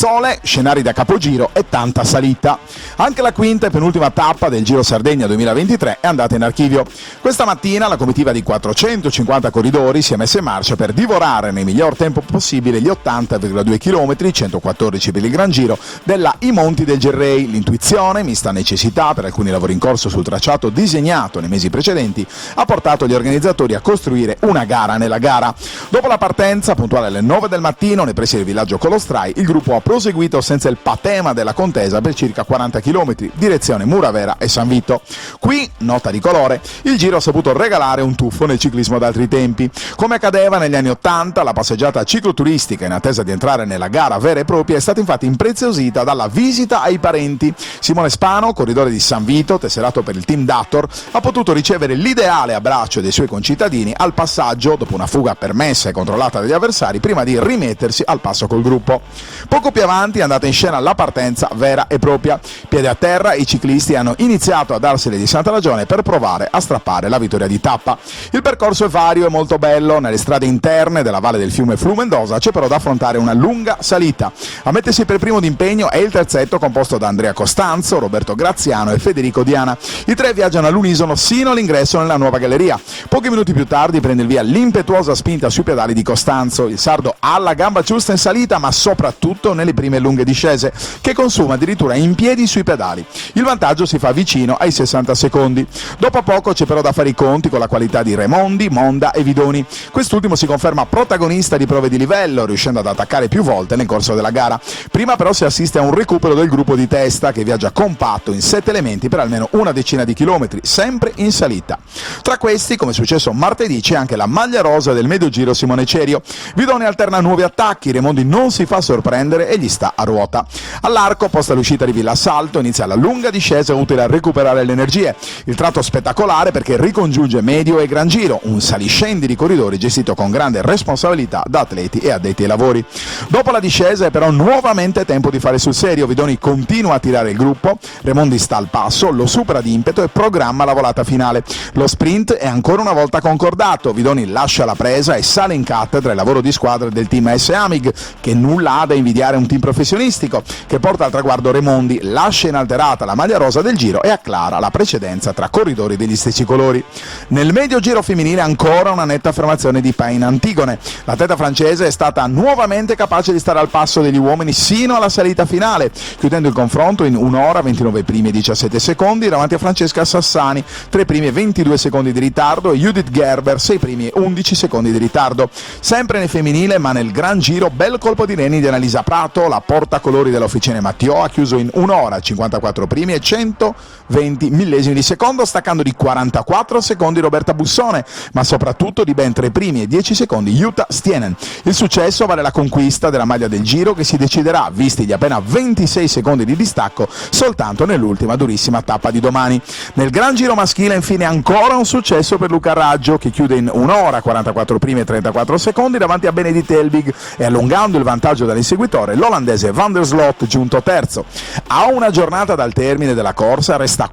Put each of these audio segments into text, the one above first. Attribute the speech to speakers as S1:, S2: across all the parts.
S1: sole, scenari da capogiro e tanta salita. Anche la quinta e penultima tappa del Giro Sardegna 2023 è andata in archivio. Questa mattina la comitiva di 450 corridori si è messa in marcia per divorare nel miglior tempo possibile gli 80,2 km, 114 per il Gran Giro, della I Monti del Gerrei. L'intuizione, mista necessità per alcuni lavori in corso sul tracciato disegnato nei mesi precedenti, ha portato gli organizzatori a costruire una gara nella gara. Dopo la partenza, puntuale alle 9 del mattino, nei pressi del villaggio Colostrai, il gruppo ha proseguito senza il patema della contesa per circa 40 km, direzione Muravera e San Vito. Qui, nota di colore, il Giro ha saputo regalare un tuffo nel ciclismo d'altri tempi. Come accadeva negli anni '80, la passeggiata cicloturistica in attesa di entrare nella gara vera e propria è stata infatti impreziosita dalla visita ai parenti. Simone Spano, corridore di San Vito, tesserato per il team Dator, ha potuto ricevere l'ideale abbraccio dei suoi concittadini al passaggio, dopo una fuga permessa e controllata dagli avversari, prima di rimettersi al passo col gruppo. Poco più avanti è andata in scena la partenza vera e propria. Piede a terra, i ciclisti hanno iniziato a darsene di santa ragione per provare a strappare la vittoria di tappa. Il percorso è vario e molto bello. Nelle strade interne della valle del fiume Flumendosa c'è però da affrontare una lunga salita. A mettersi per primo d'impegno è il terzetto composto da Andrea Costanzo, Roberto Graziano e Federico Diana. I tre viaggiano all'unisono sino all'ingresso nella nuova galleria. Pochi minuti più tardi prende il via l'impetuosa spinta sui pedali di Costanzo. Il sardo ha la gamba giusta in salita, ma soprattutto nelle prime lunghe discese, che consuma addirittura in piedi sui pedali. Il vantaggio si fa vicino ai 60 secondi. Dopo poco c'è però da fare i conti con la qualità di Raimondi, Monda e Vidoni. Quest'ultimo si conferma protagonista di prove di livello, riuscendo ad attaccare più volte nel corso della gara. Prima però si assiste a un recupero del gruppo di testa, che viaggia compatto in 7 elementi per almeno una decina di chilometri, sempre in salita. Tra questi, come è successo martedì, c'è anche la maglia rosa del Medio Giro Simone Cerio. Vidoni alterna nuovi attacchi, Raimondi non si fa sorprendere e gli sta a ruota. All'arco, posta l'uscita di Villa Assalto, inizia la lunga discesa utile a recuperare le energie. Il tratto spettacolare perché ricongiunge Medio e Gran Giro, un saliscendi di corridori gestito con grande responsabilità da atleti e addetti ai lavori. Dopo la discesa è però nuovamente tempo di fare sul serio. Vidoni continua a tirare il gruppo, Raimondi sta al passo, lo supera di impeto e programma la volata finale. Lo sprint è ancora una volta concordato, Vidoni lascia la presa e sale in cattedra il lavoro di squadra del team AS Amig, che nulla ha da invidiare a un team professionistico, che porta al traguardo Raimondi, lascia inalterata la maglia rosa del Giro e acclara la precedenza tra corridori degli stessi colori. Nel Medio Giro femminile ancora una netta affermazione di Pain Antigone. L'atleta francese è stata nuovamente capace di stare al passo degli uomini sino alla salita finale, chiudendo il confronto in 1 ora 29 primi e 17 secondi davanti a Francesca Sassani, 3 primi e 22 secondi di ritardo, e Judith Gerber, 6 primi e 11 secondi di ritardo. Sempre nel femminile, ma nel Gran Giro, bel colpo di reni di Annalisa Prato, la portacolori dell'Officine Matteo, ha chiuso in 1 ora 54 primi e 120 millesimi di secondo, staccando di 44 secondi Roberta Bussone, ma soprattutto di ben 3 primi e 10 secondi Jutta Stienen. Il successo vale la conquista della maglia del Giro, che si deciderà, visti gli appena 26 secondi di distacco, soltanto nell'ultima durissima tappa di domani. Nel Gran Giro maschile, infine, ancora un successo per Luca Raggio, che chiude in 1 ora 44 primi e 34 secondi davanti a Benedikt Elbig, e allungando il vantaggio dall'inseguitore, l'olandese Van der Sloot, giunto terzo. A una giornata dal termine della corsa resta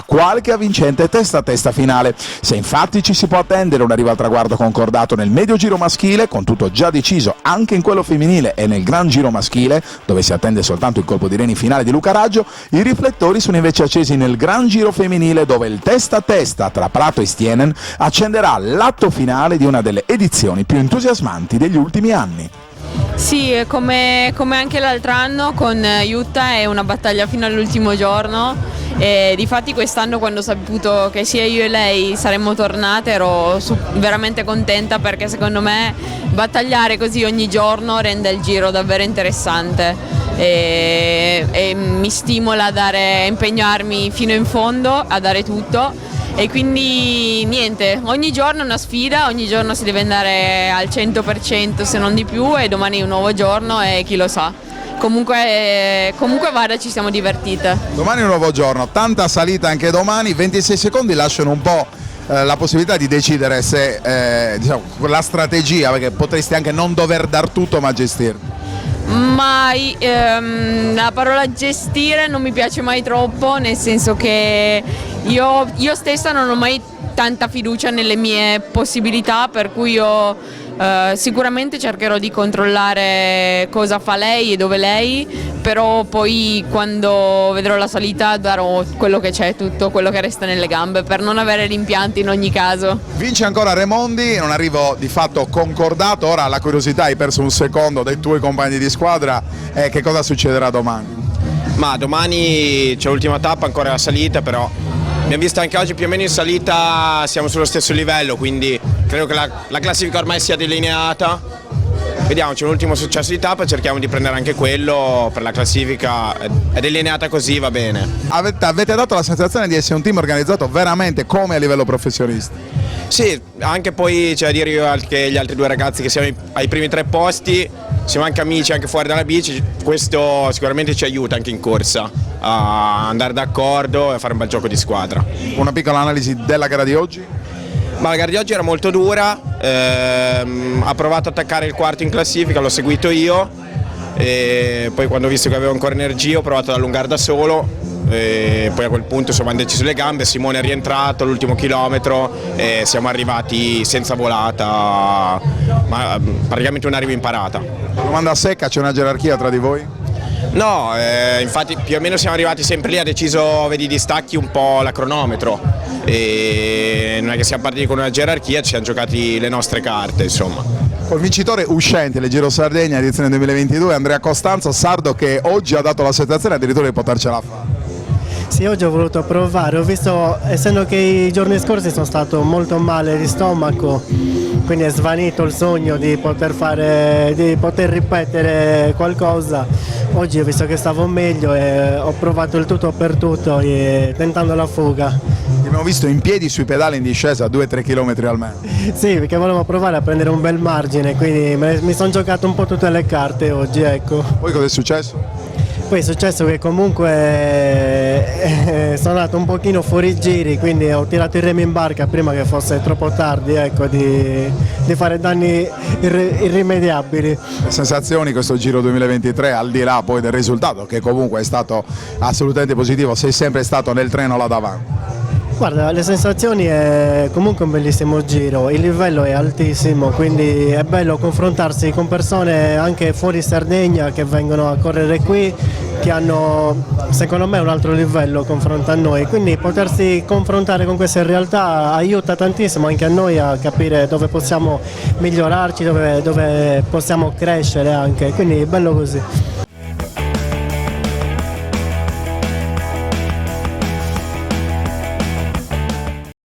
S1: qualche avvincente testa a testa finale. Se infatti ci si può attendere un arrivo al traguardo concordato nel Medio Giro maschile, con tutto già deciso anche in quello femminile e nel Gran Giro maschile, dove si attende soltanto il colpo di reni finale di Luca Raggio, i riflettori sono invece accesi nel Gran Giro femminile, dove il testa a testa tra Prato e Stienen accenderà l'atto finale di una delle edizioni più entusiasmanti degli ultimi anni.
S2: Sì, come anche l'altro anno con Jutta è una battaglia fino all'ultimo giorno, e difatti quest'anno, quando ho saputo che sia io e lei saremmo tornate, ero veramente contenta, perché secondo me battagliare così ogni giorno rende il Giro davvero interessante e mi stimola a impegnarmi fino in fondo, a dare tutto. E quindi niente, ogni giorno è una sfida, ogni giorno si deve andare al 100% se non di più, e domani è un nuovo giorno e chi lo sa. Comunque guarda, ci siamo divertite.
S1: Domani è un nuovo giorno, tanta salita anche domani, 26 secondi lasciano un po' la possibilità di decidere se diciamo, la strategia, perché potresti anche non dover dar tutto ma gestirlo.
S2: Ma la parola gestire non mi piace mai troppo, nel senso che io stessa non ho mai tanta fiducia nelle mie possibilità, per cui io Sicuramente cercherò di controllare cosa fa lei e dove lei, però poi quando vedrò la salita darò quello che c'è, tutto quello che resta nelle gambe per non avere rimpianti in ogni caso.
S1: Vince ancora Raimondi, in un arrivo di fatto concordato, ora la curiosità, hai perso un secondo dai tuoi compagni di squadra, che cosa succederà domani?
S3: Ma domani c'è l'ultima tappa, ancora la salita, però abbiamo visto anche oggi più o meno in salita siamo sullo stesso livello, quindi credo che la classifica ormai sia delineata. Vediamo, c'è un ultimo successo di tappa, cerchiamo di prendere anche quello, per la classifica è delineata così, va bene.
S1: Avete dato la sensazione di essere un team organizzato veramente come a livello professionisti?
S3: Sì, anche poi c'è da dire io che gli altri due ragazzi che siamo ai primi 3 posti, siamo anche amici anche fuori dalla bici, questo sicuramente ci aiuta anche in corsa a andare d'accordo e a fare un bel gioco di squadra.
S1: Una piccola analisi della gara di oggi?
S3: Ma la gara di oggi era molto dura, ha provato ad attaccare il quarto in classifica, l'ho seguito io e poi quando ho visto che avevo ancora energia ho provato ad allungare da solo e poi a quel punto insomma hanno deciso le gambe, Simone è rientrato all'ultimo chilometro e siamo arrivati senza volata, ma praticamente un arrivo in parata.
S1: Domanda secca, c'è una gerarchia tra di voi?
S3: No, infatti più o meno siamo arrivati sempre lì, ha deciso, vedi, distacchi un po' la cronometro e non è che siamo partiti con una gerarchia, ci siamo giocati le nostre carte insomma.
S1: Col vincitore uscente del Giro Sardegna edizione 2022, Andrea Costanzo, sardo che oggi ha dato la sensazione addirittura di potercela fare.
S4: Sì, oggi ho voluto provare, ho visto, essendo che i giorni scorsi sono stato molto male di stomaco, quindi è svanito il sogno di poter ripetere qualcosa. Oggi ho visto che stavo meglio e ho provato il tutto per tutto tentando la fuga.
S1: Ti abbiamo visto in piedi sui pedali in discesa a 2-3 km almeno.
S4: Sì, perché volevo provare a prendere un bel margine, quindi mi sono giocato un po' tutte le carte oggi, ecco.
S1: Poi cosa è successo?
S4: Poi è successo che comunque sono andato un pochino fuori giri, quindi ho tirato il remo in barca prima che fosse troppo tardi, ecco, di fare danni irrimediabili.
S1: Le sensazioni questo Giro 2023, al di là poi del risultato che comunque è stato assolutamente positivo, sei sempre stato nel treno là davanti?
S4: Guarda, le sensazioni è comunque un bellissimo giro, il livello è altissimo, quindi è bello confrontarsi con persone anche fuori Sardegna che vengono a correre qui, che hanno secondo me un altro livello confronto a noi, quindi potersi confrontare con queste realtà aiuta tantissimo anche a noi a capire dove possiamo migliorarci, dove possiamo crescere anche, quindi è bello così.